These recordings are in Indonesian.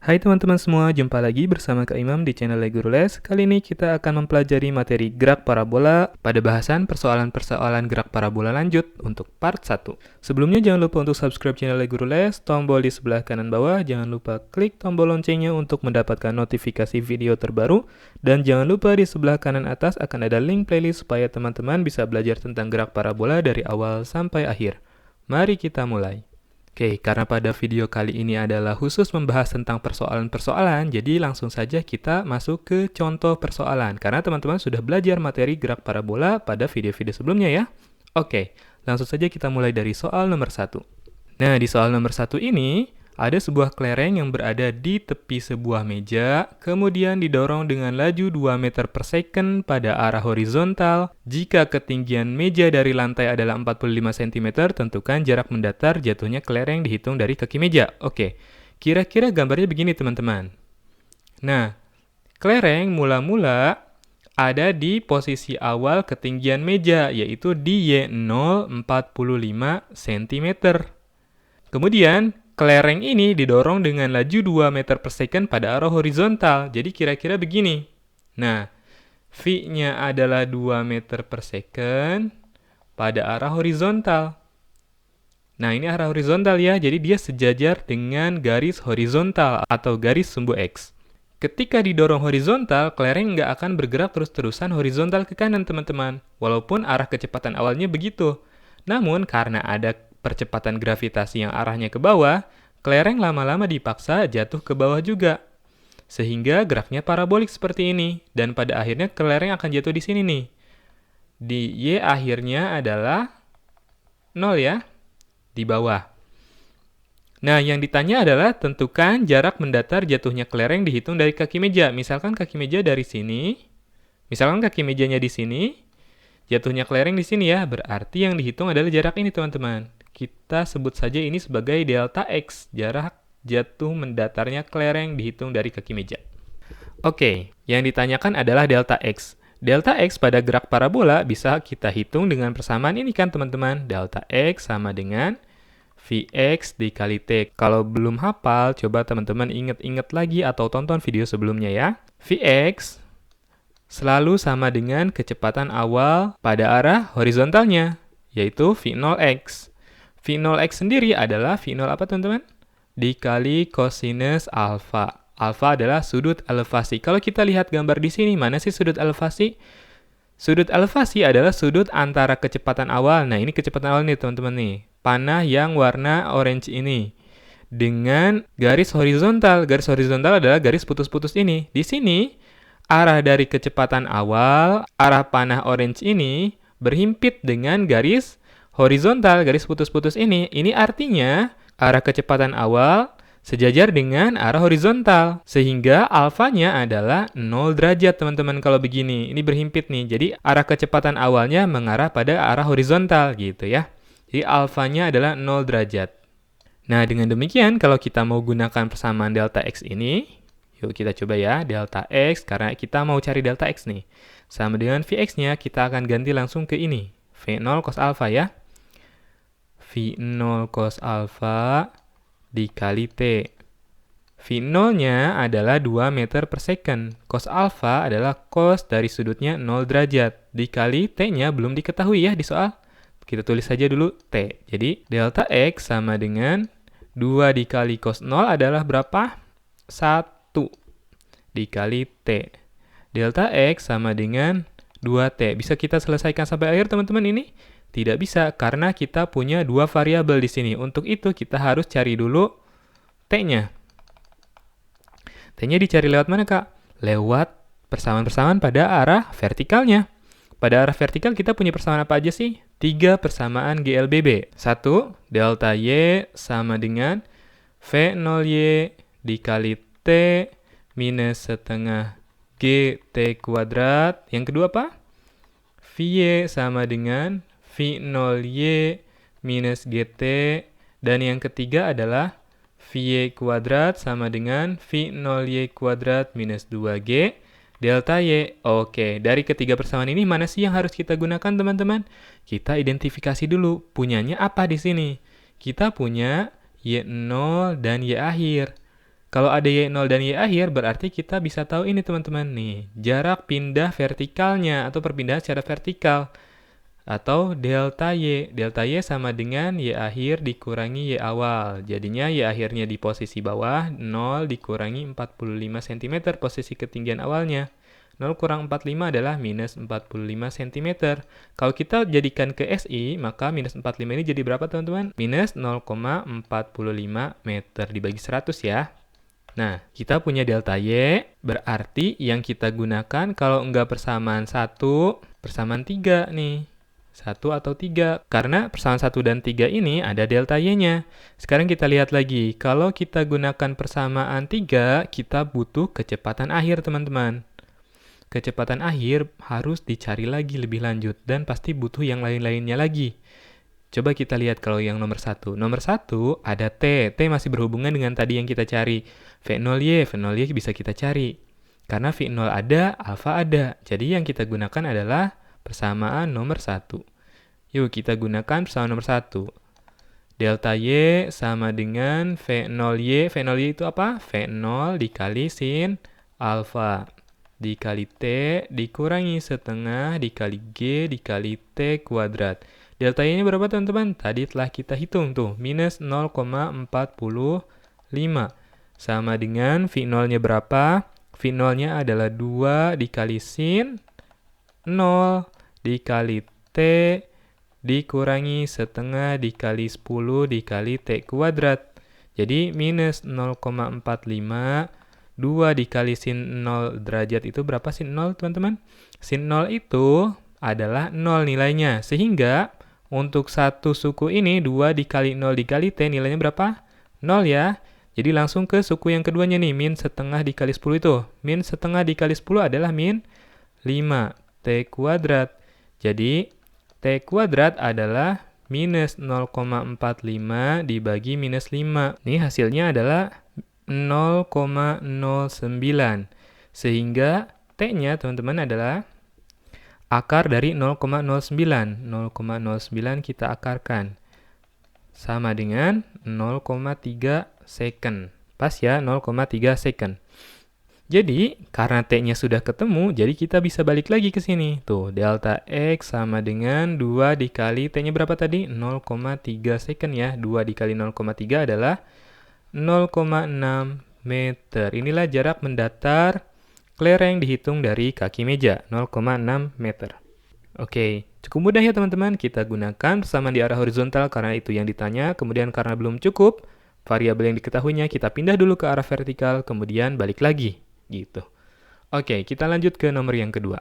Hai teman-teman semua, jumpa lagi bersama Kak Imam di channel Guru Les. Kali ini kita akan mempelajari materi gerak parabola pada bahasan persoalan-persoalan gerak parabola lanjut untuk part 1. Sebelumnya jangan lupa untuk subscribe channel Guru Les, tombol di sebelah kanan bawah, jangan lupa klik tombol loncengnya untuk mendapatkan notifikasi video terbaru, dan jangan lupa di sebelah kanan atas akan ada link playlist supaya teman-teman bisa belajar tentang gerak parabola dari awal sampai akhir. Mari kita mulai. Oke, karena pada video kali ini adalah khusus membahas tentang persoalan-persoalan, jadi langsung saja kita masuk ke contoh persoalan. Karena teman-teman sudah belajar materi gerak parabola pada video-video sebelumnya ya. Oke, langsung saja kita mulai dari soal nomor 1. Nah, di soal nomor 1 ini, ada sebuah kelereng yang berada di tepi sebuah meja, kemudian didorong dengan laju 2 meter per second pada arah horizontal. Jika ketinggian meja dari lantai adalah 45 cm, tentukan jarak mendatar jatuhnya kelereng dihitung dari kaki meja. Oke, kira-kira gambarnya begini teman-teman. Nah, kelereng mula-mula ada di posisi awal ketinggian meja, yaitu di Y0 45 cm. Kemudian, kelereng ini didorong dengan laju 2 meter per second pada arah horizontal. Jadi kira-kira begini. Nah, V-nya adalah 2 meter per second pada arah horizontal. Nah, ini arah horizontal ya. Jadi dia sejajar dengan garis horizontal atau garis sumbu X. Ketika didorong horizontal, kelereng nggak akan bergerak terus-terusan horizontal ke kanan, teman-teman. Walaupun arah kecepatan awalnya begitu. Namun, karena ada percepatan gravitasi yang arahnya ke bawah, kelereng lama-lama dipaksa jatuh ke bawah juga. Sehingga geraknya parabolik seperti ini. Dan pada akhirnya kelereng akan jatuh di sini nih. Di Y akhirnya adalah 0 ya, di bawah. Nah, yang ditanya adalah tentukan jarak mendatar jatuhnya kelereng dihitung dari kaki meja. Misalkan kaki meja dari sini, misalkan kaki mejanya di sini, jatuhnya kelereng di sini ya, berarti yang dihitung adalah jarak ini teman-teman. Kita sebut saja ini sebagai delta X, jarak jatuh mendatarnya kelereng dihitung dari kaki meja. Oke, yang ditanyakan adalah delta X. Delta X pada gerak parabola bisa kita hitung dengan persamaan ini kan teman-teman. Delta X sama dengan Vx dikali T. Kalau belum hafal, coba teman-teman ingat-ingat lagi atau tonton video sebelumnya ya. Vx selalu sama dengan kecepatan awal pada arah horizontalnya, yaitu V0x. V0x sendiri adalah V0 apa teman-teman? Dikali kosinus alfa. Alfa adalah sudut elevasi. Kalau kita lihat gambar di sini, mana sih sudut elevasi? Sudut elevasi adalah sudut antara kecepatan awal. Nah, ini kecepatan awal nih teman-teman nih. Panah yang warna orange ini. Dengan garis horizontal. Garis horizontal adalah garis putus-putus ini. Di sini, arah dari kecepatan awal, arah panah orange ini berhimpit dengan garis horizontal, garis putus-putus ini. Ini artinya arah kecepatan awal sejajar dengan arah horizontal. Sehingga alfanya adalah 0 derajat teman-teman kalau begini. Ini berhimpit nih. Jadi arah kecepatan awalnya mengarah pada arah horizontal gitu ya. Jadi alfanya adalah 0 derajat. Nah, dengan demikian kalau kita mau gunakan persamaan delta X ini, yuk kita coba ya, delta X, karena kita mau cari delta X nih. Sama dengan Vx-nya, kita akan ganti langsung ke ini. V0 cos alpha ya. V0 cos alpha dikali T. V0-nya adalah 2 meter per second. Cos alpha adalah cos dari sudutnya 0 derajat. Dikali T-nya belum diketahui ya di soal. Kita tulis saja dulu T. Jadi, delta X sama dengan 2 dikali cos 0 adalah berapa? 1 dikali T. Delta X sama dengan 2T. Bisa kita selesaikan sampai akhir teman-teman ini? Tidak bisa, karena kita punya dua variabel di sini. Untuk itu, kita harus cari dulu T-nya. T-nya dicari lewat mana, Kak? Lewat persamaan-persamaan pada arah vertikalnya. Pada arah vertikal kita punya persamaan apa aja sih? 3 persamaan GLBB. 1, delta Y sama dengan V0Y dikali T minus setengah GT kuadrat. Yang kedua apa? Vy sama dengan V0Y minus GT. Dan yang ketiga adalah Vy kuadrat sama dengan V0Y kuadrat minus 2G delta Y. Oke, dari ketiga persamaan ini mana sih yang harus kita gunakan teman-teman? Kita identifikasi dulu, punyanya apa di sini? Kita punya Y0 dan Y akhir. Kalau ada Y0 dan Y akhir, berarti kita bisa tahu ini teman-teman nih, jarak pindah vertikalnya atau perpindahan secara vertikal. Atau delta Y. Delta Y sama dengan Y akhir dikurangi Y awal. Jadinya Y akhirnya di posisi bawah, 0 dikurangi 45 cm posisi ketinggian awalnya. 0 kurang 45 adalah minus 45 cm. Kalau kita jadikan ke SI, maka minus 45 ini jadi berapa teman-teman? Minus 0,45 meter dibagi 100 ya. Nah, kita punya delta Y, berarti yang kita gunakan kalau enggak persamaan 1, persamaan 3 nih. 1 atau 3. Karena persamaan 1 dan 3 ini ada delta Y-nya. Sekarang kita lihat lagi. Kalau kita gunakan persamaan 3, kita butuh kecepatan akhir, teman-teman. Kecepatan akhir harus dicari lagi lebih lanjut. Dan pasti butuh yang lain-lainnya lagi. Coba kita lihat kalau yang nomor 1. Nomor 1 ada T. T masih berhubungan dengan tadi yang kita cari. V0Y. V0Y bisa kita cari. Karena V0 ada, alfa ada. Jadi yang kita gunakan adalah persamaan nomor 1. Yuk kita gunakan persamaan nomor 1. Delta Y sama dengan V0Y. V0Y itu apa? V0 dikali sin alfa. Dikali T dikurangi setengah dikali G dikali T kuadrat. Delta Y-nya berapa teman-teman? Tadi telah kita hitung tuh. Minus 0,45. Sama dengan V0-nya berapa? V0-nya adalah 2 dikali sin 0 dikali T dikurangi setengah dikali 10 dikali T kuadrat. Jadi minus 0,45, 2 dikali sin 0 derajat itu berapa sin 0 teman-teman? Sin 0 itu adalah 0 nilainya. Sehingga untuk satu suku ini 2 dikali 0 dikali T nilainya berapa? 0 ya. Jadi langsung ke suku yang keduanya nih, min setengah dikali 10 itu. Min setengah dikali 10 adalah min 5. T kuadrat. Jadi, T kuadrat adalah minus 0,45 dibagi minus 5. Ini hasilnya adalah 0,09. Sehingga T-nya teman-teman adalah akar dari 0,09. 0,09 kita akarkan. Sama dengan 0,3 second. Pas ya, 0,3 second. Jadi, karena T-nya sudah ketemu, jadi kita bisa balik lagi ke sini. Tuh, delta X sama dengan 2 dikali T-nya berapa tadi? 0,3 second ya. 2 dikali 0,3 adalah 0,6 meter. Inilah jarak mendatar kelereng dihitung dari kaki meja, 0,6 meter. Oke, cukup mudah ya teman-teman. Kita gunakan persamaan di arah horizontal karena itu yang ditanya. Kemudian karena belum cukup, variabel yang diketahuinya kita pindah dulu ke arah vertikal, kemudian balik lagi. Gitu. Oke, kita lanjut ke nomor yang kedua.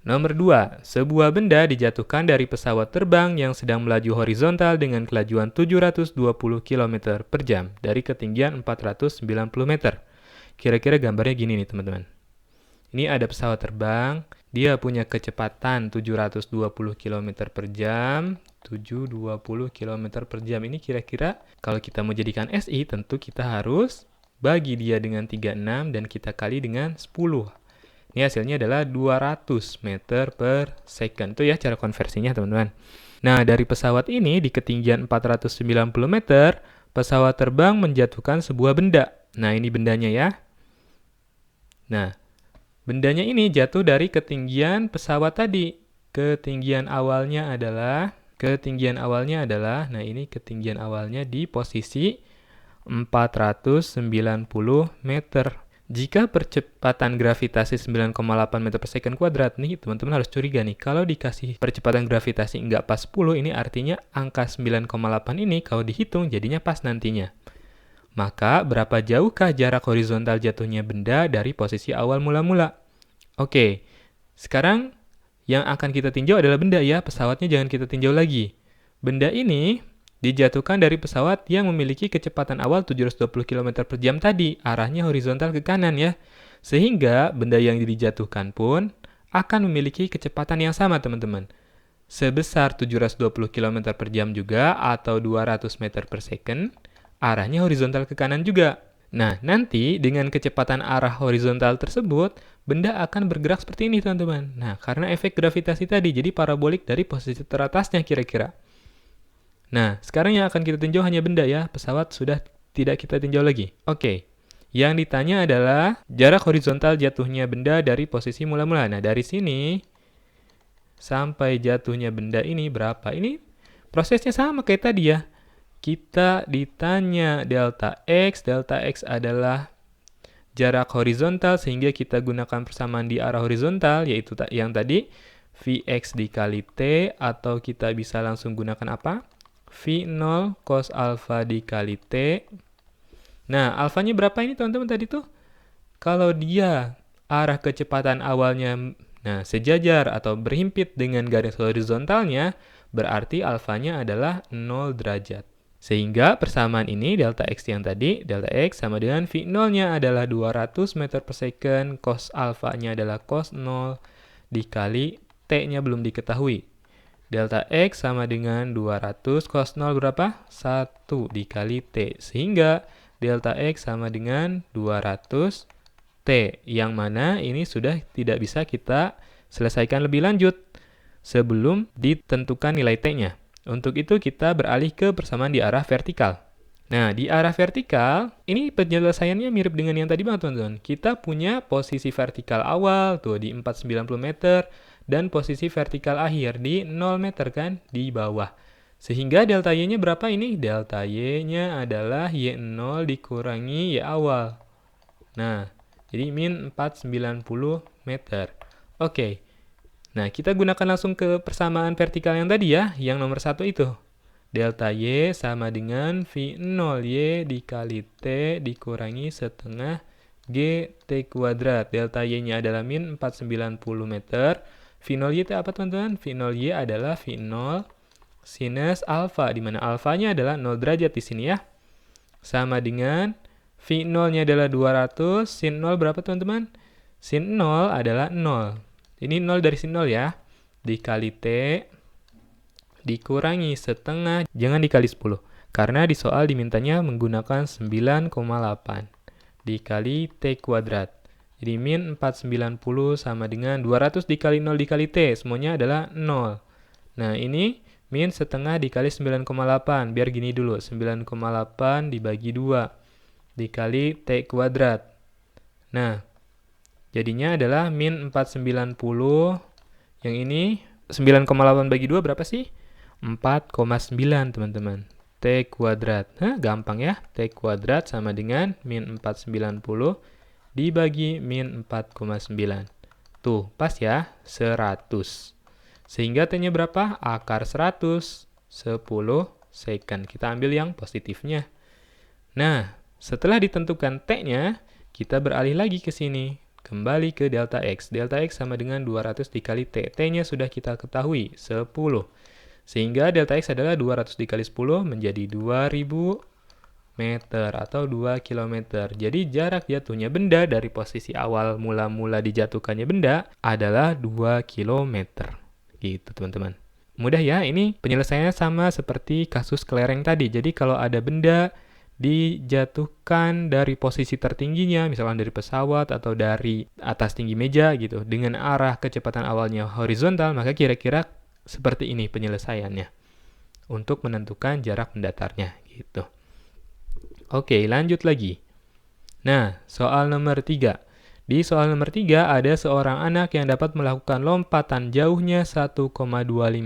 Nomor 2, sebuah benda dijatuhkan dari pesawat terbang yang sedang melaju horizontal dengan kelajuan 720 km per jam dari ketinggian 490 meter. Kira-kira gambarnya gini nih teman-teman. Ini ada pesawat terbang, dia punya kecepatan 720 km per jam, 720 km per jam. Ini kira-kira kalau kita mau jadikan SI, tentu kita harus bagi dia dengan 36 dan kita kali dengan 10. Ini hasilnya adalah 200 meter per second. Itu ya cara konversinya teman-teman. Nah, dari pesawat ini di ketinggian 490 meter, pesawat terbang menjatuhkan sebuah benda. Nah, ini bendanya ya. Nah, bendanya ini jatuh dari ketinggian pesawat tadi. Ketinggian awalnya adalah, nah ini ketinggian awalnya di posisi 490 meter. Jika percepatan gravitasi 9,8 meter per second kuadrat, nih teman-teman harus curiga nih. Kalau dikasih percepatan gravitasi nggak pas 10, ini artinya angka 9,8 ini kalau dihitung jadinya pas nantinya. Maka berapa jauhkah jarak horizontal jatuhnya benda dari posisi awal mula-mula? Oke, sekarang yang akan kita tinjau adalah benda ya, pesawatnya jangan kita tinjau lagi. Benda ini dijatuhkan dari pesawat yang memiliki kecepatan awal 720 km per jam tadi, arahnya horizontal ke kanan ya. Sehingga benda yang dijatuhkan pun akan memiliki kecepatan yang sama teman-teman. Sebesar 720 km per jam juga atau 200 meter per second, arahnya horizontal ke kanan juga. Nah, nanti dengan kecepatan arah horizontal tersebut, benda akan bergerak seperti ini teman-teman. Nah, karena efek gravitasi tadi, jadi parabolik dari posisi teratasnya kira-kira. Nah, sekarang yang akan kita tinjau hanya benda ya, pesawat sudah tidak kita tinjau lagi. Oke. Yang ditanya adalah jarak horizontal jatuhnya benda dari posisi mula-mula. Nah, dari sini sampai jatuhnya benda ini berapa? Ini prosesnya sama kayak tadi ya. Kita ditanya delta X adalah jarak horizontal, sehingga kita gunakan persamaan di arah horizontal, yaitu yang tadi Vx dikali T, atau kita bisa langsung gunakan apa? V0 cos alfa dikali T. Nah, alfanya berapa ini teman-teman tadi tuh? Kalau dia arah kecepatan awalnya sejajar atau berhimpit dengan garis horizontalnya, berarti alfanya adalah 0 derajat. Sehingga persamaan ini, delta X yang tadi, delta X sama dengan V0-nya adalah 200 meter per second, cos alfanya adalah cos 0 dikali T-nya belum diketahui. Delta X sama dengan 200 cos 0 berapa? 1 dikali T. Sehingga delta X sama dengan 200 T, yang mana ini sudah tidak bisa kita selesaikan lebih lanjut sebelum ditentukan nilai T-nya. Untuk itu kita beralih ke persamaan di arah vertikal. Nah, di arah vertikal, ini penyelesaiannya mirip dengan yang tadi banget teman-teman. Kita punya posisi vertikal awal tuh di 490 meter dan posisi vertikal akhir di 0 meter kan, di bawah. Sehingga delta Y-nya berapa ini? Delta Y-nya adalah Y0 dikurangi Y awal. Nah, jadi min 490 meter. Oke. Nah, kita gunakan langsung ke persamaan vertikal yang tadi ya, yang nomor 1 itu. Delta Y sama dengan V0Y dikali T dikurangi setengah GT kuadrat. Delta Y-nya adalah min 490 meter. V0Y itu apa teman-teman? V0Y adalah V0 sinus alfa, di mana alfanya adalah 0 derajat di sini ya. Sama dengan V0-nya adalah 200, sin 0 berapa teman-teman? Sin 0 adalah 0. Ini 0 dari sin 0 ya. Dikali T, dikurangi setengah, jangan dikali 10. Karena di soal dimintanya menggunakan 9,8. Dikali T kuadrat. Jadi min 490 sama dengan 200 dikali 0 dikali T. Semuanya adalah 0. Nah, ini min setengah dikali 9,8. Biar gini dulu. 9,8 dibagi 2. Dikali T kuadrat. Nah, jadinya adalah min 490. Yang ini 9,8 bagi 2 berapa sih? 4,9 teman-teman. T kuadrat. Nah, gampang ya. T kuadrat sama dengan min 490 dibagi min 4,9. Tuh, pas ya. 100. Sehingga T-nya berapa? Akar 100. 10 second. Kita ambil yang positifnya. Nah, setelah ditentukan T-nya, kita beralih lagi ke sini. Kembali ke delta X. Delta X sama dengan 200 dikali T. T-nya sudah kita ketahui, 10. Sehingga delta X adalah 200 dikali 10 menjadi 2000 meter atau 2 km. Jadi jarak jatuhnya benda dari posisi awal mula-mula dijatuhkannya benda adalah 2 km. Gitu teman-teman. Mudah ya, ini penyelesaiannya sama seperti kasus kelereng tadi. Jadi kalau ada benda dijatuhkan dari posisi tertingginya, misalkan dari pesawat atau dari atas tinggi meja gitu, dengan arah kecepatan awalnya horizontal, maka kira-kira seperti ini penyelesaiannya untuk menentukan jarak mendatarnya gitu. Oke, lanjut lagi. Nah, soal nomor 3. Di soal nomor 3 ada seorang anak yang dapat melakukan lompatan jauhnya 1,25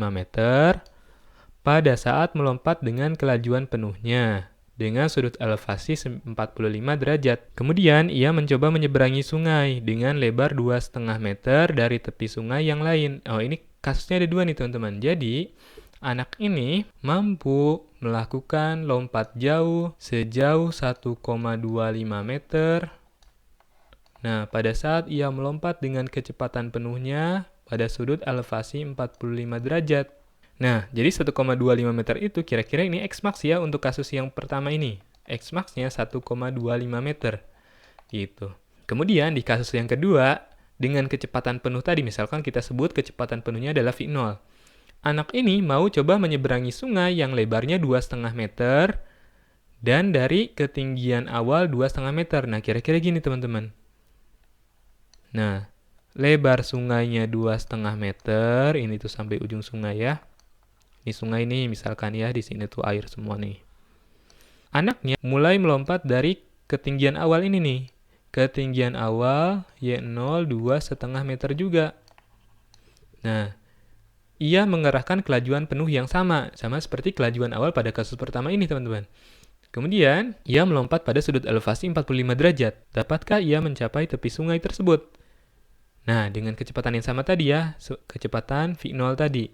meter pada saat melompat dengan kelajuan penuhnya dengan sudut elevasi 45 derajat. Kemudian ia mencoba menyeberangi sungai dengan lebar 2,5 meter dari tepi sungai yang lain. Oh, ini kasusnya ada dua nih teman-teman. Jadi, anak ini mampu melakukan lompat jauh sejauh 1,25 meter. Nah, pada saat ia melompat dengan kecepatan penuhnya pada sudut elevasi 45 derajat. Nah, jadi 1,25 meter itu kira-kira ini X-max ya untuk kasus yang pertama ini. X-max-nya 1,25 meter. Gitu. Kemudian di kasus yang kedua, dengan kecepatan penuh tadi, misalkan kita sebut kecepatan penuhnya adalah V0. Anak ini mau coba menyeberangi sungai yang lebarnya 2,5 meter dan dari ketinggian awal 2,5 meter. Nah, kira-kira gini teman-teman. Nah, lebar sungainya 2,5 meter, ini tuh sampai ujung sungai ya. Ini sungai nih misalkan ya, di sini tuh air semua nih. Anaknya mulai melompat dari ketinggian awal ini nih. Ketinggian awal Y0 2,5 meter juga. Nah, ia mengerahkan kelajuan penuh yang sama seperti kelajuan awal pada kasus pertama ini, teman-teman. Kemudian, ia melompat pada sudut elevasi 45 derajat. Dapatkah ia mencapai tepi sungai tersebut? Nah, dengan kecepatan yang sama tadi ya, kecepatan V0 tadi.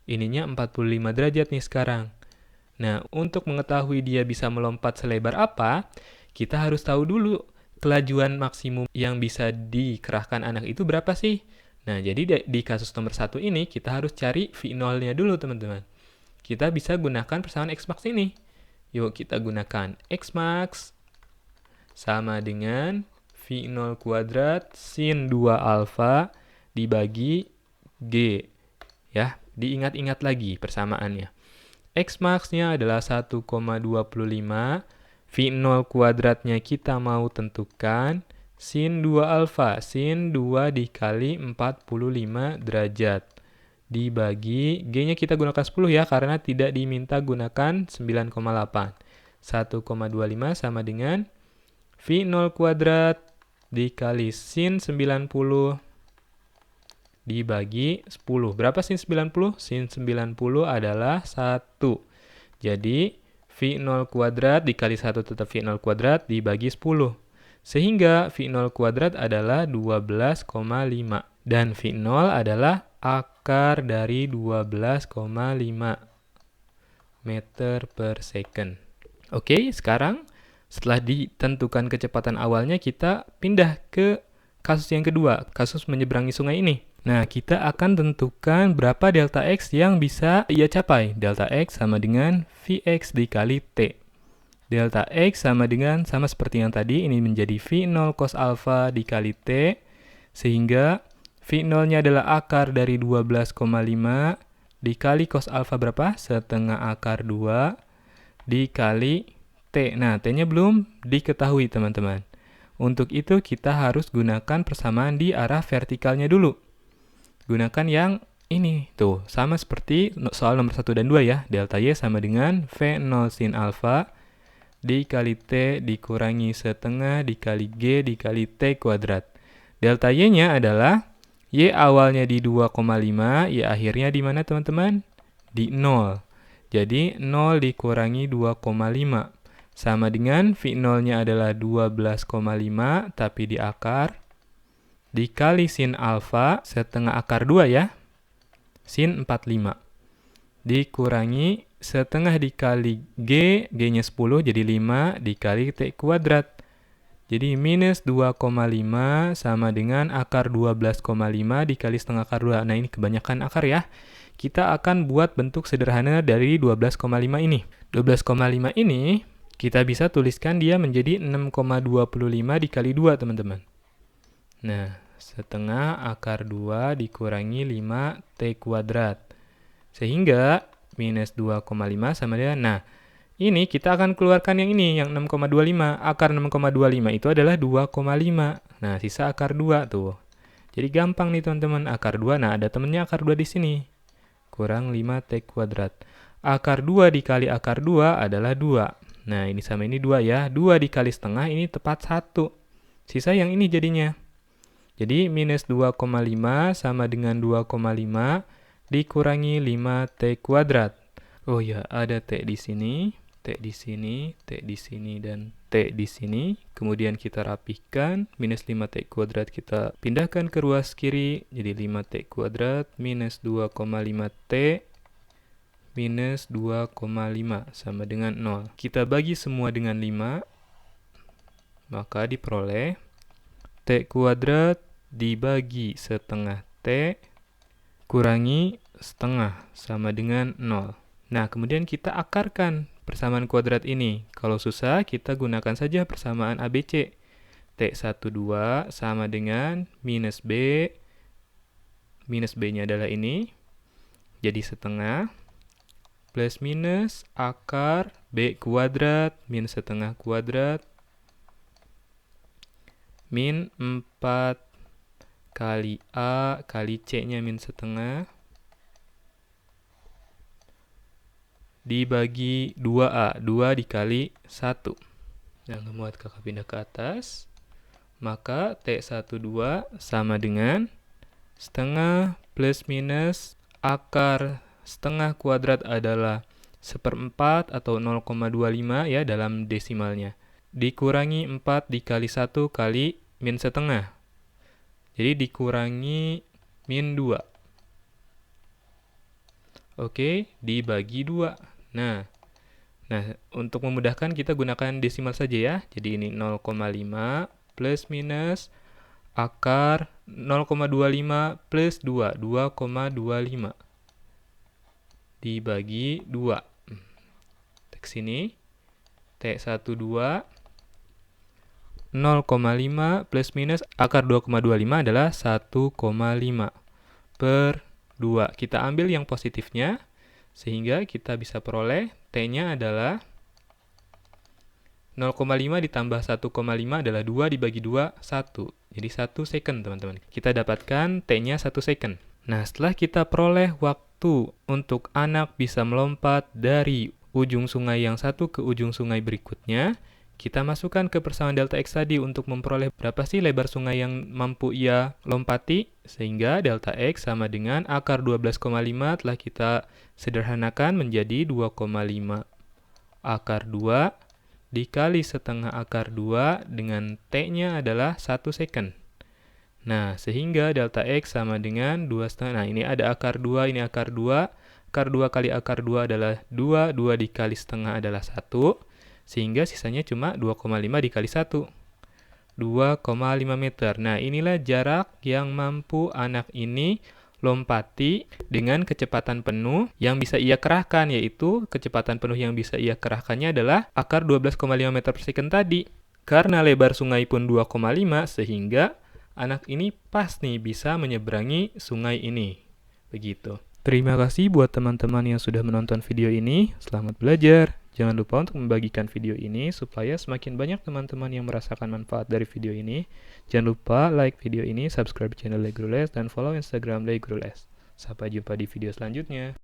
Ininya 45 derajat nih sekarang. Nah, untuk mengetahui dia bisa melompat selebar apa, kita harus tahu dulu kelajuan maksimum yang bisa dikerahkan anak itu berapa sih? Nah, jadi di kasus nomor 1 ini, kita harus cari V0-nya dulu, teman-teman. Kita bisa gunakan persamaan X-max ini. Yuk, kita gunakan X-max sama dengan V0 kuadrat sin 2 alfa dibagi G. Ya, diingat-ingat lagi persamaannya. X-max-nya adalah 1,25. V0 kuadratnya kita mau tentukan sin 2 alfa. Sin 2 dikali 45 derajat. Dibagi, G-nya kita gunakan 10 ya, karena tidak diminta gunakan 9,8. 1,25 sama dengan V0 kuadrat dikali sin 90 dibagi 10. Berapa sin 90? Sin 90 adalah 1. Jadi, V0 kuadrat dikali 1 tetap V0 kuadrat dibagi 10. Sehingga V0 kuadrat adalah 12,5. Dan V0 adalah akar dari 12,5 meter per second. Oke, sekarang setelah ditentukan kecepatan awalnya, kita pindah ke kasus yang kedua, kasus menyeberangi sungai ini. Nah, kita akan tentukan berapa delta X yang bisa ia capai. Delta X sama dengan Vx dikali T. Delta X sama seperti yang tadi, ini menjadi V0 cos alpha dikali T, sehingga V0-nya adalah akar dari 12,5 dikali cos alpha berapa? Setengah akar 2 dikali T. Nah, T-nya belum diketahui, teman-teman. Untuk itu, kita harus gunakan persamaan di arah vertikalnya dulu. Gunakan yang ini, tuh, sama seperti soal nomor 1 dan 2 ya. Delta Y sama dengan V0 sin alpha dikali T dikurangi setengah dikali G dikali T kuadrat. Delta Y-nya adalah Y awalnya di 2,5, Y akhirnya di mana, teman-teman? Di 0. Jadi, 0 dikurangi 2,5. Sama dengan V0-nya adalah 12,5, tapi di akar. Dikali sin alpha, setengah akar 2 ya. Sin 45. Dikurangi setengah dikali G, G-nya 10, jadi 5 dikali T kuadrat. Jadi minus 2,5 sama dengan akar 12,5 dikali setengah akar 2. Nah, ini kebanyakan akar ya. Kita akan buat bentuk sederhana dari 12,5 ini. 12,5 ini kita bisa tuliskan dia menjadi 6,25 dikali 2, teman-teman. Nah, setengah akar 2 dikurangi 5 T kuadrat. Sehingga minus 2,5 sama dengan, nah, ini kita akan keluarkan yang ini, yang 6,25. Akar 6,25 itu adalah 2,5. Nah, sisa akar 2 tuh. Jadi gampang nih, teman-teman. Akar 2, nah ada temennya akar 2 di sini. Kurang 5 T kuadrat. Akar 2 dikali akar 2 adalah 2. Nah, ini sama ini 2 ya. 2 dikali setengah, ini tepat 1. Sisa yang ini jadinya. Jadi, minus 2,5 sama dengan 2,5 dikurangi 5T kuadrat. Oh ya, ada T di sini, T di sini, T di sini, dan T di sini. Kemudian kita rapihkan, minus 5T kuadrat kita pindahkan ke ruas kiri, jadi 5T kuadrat minus 2,5T minus 2,5 sama dengan 0. Kita bagi semua dengan 5, maka diperoleh T kuadrat dibagi setengah T kurangi setengah sama dengan 0. Nah, kemudian kita akarkan persamaan kuadrat ini. Kalau susah, kita gunakan saja persamaan ABC. T12 sama dengan minus B. Minus B-nya adalah ini. Jadi setengah. Plus minus akar B kuadrat minus setengah kuadrat. Min 4 kali A kali C-nya min setengah. dibagi 2A, 2 dikali 1. Nah, ngemuat kakak pindah ke atas. Maka T12 sama dengan setengah plus minus akar setengah kuadrat adalah 1/4 atau 0,25 ya dalam desimalnya. Dikurangi 4 dikali 1 kali min setengah. Jadi dikurangi min 2. Oke, dibagi 2. Nah, untuk memudahkan kita gunakan desimal saja ya. Jadi ini 0,5 plus minus akar 0,25 plus 2, 2,25 dibagi 2. Teks sini, T12 0,5 plus minus akar 2,25 adalah 1,5 per 2. Kita ambil yang positifnya, sehingga kita bisa peroleh T-nya adalah 0,5 ditambah 1,5 adalah 2 dibagi 2, 1. Jadi 1 second, teman-teman. Kita dapatkan T-nya 1 second. Nah, setelah kita peroleh waktu untuk anak bisa melompat dari ujung sungai yang satu ke ujung sungai berikutnya, kita masukkan ke persamaan delta X tadi untuk memperoleh berapa sih lebar sungai yang mampu ia lompati, sehingga delta X sama dengan akar 12,5 telah kita sederhanakan menjadi 2,5 akar 2 dikali setengah akar 2 dengan T-nya adalah 1 second. Nah, sehingga delta X sama dengan 2,5. Nah, ini ada akar 2, ini akar 2. Akar 2 kali akar 2 adalah 2, 2 dikali setengah adalah 1. Sehingga sisanya cuma 2,5 dikali 1. 2,5 meter. Nah, inilah jarak yang mampu anak ini lompati dengan kecepatan penuh yang bisa ia kerahkan, yaitu kecepatan penuh yang bisa ia kerahkannya adalah akar 12,5 meter per second tadi. Karena lebar sungai pun 2,5, sehingga anak ini pas nih bisa menyeberangi sungai ini. Begitu. Terima kasih buat teman-teman yang sudah menonton video ini. Selamat belajar. Jangan lupa untuk membagikan video ini supaya semakin banyak teman-teman yang merasakan manfaat dari video ini. Jangan lupa like video ini, subscribe channel Le Guru Les, dan follow Instagram Le Guru Les. Sampai jumpa di video selanjutnya.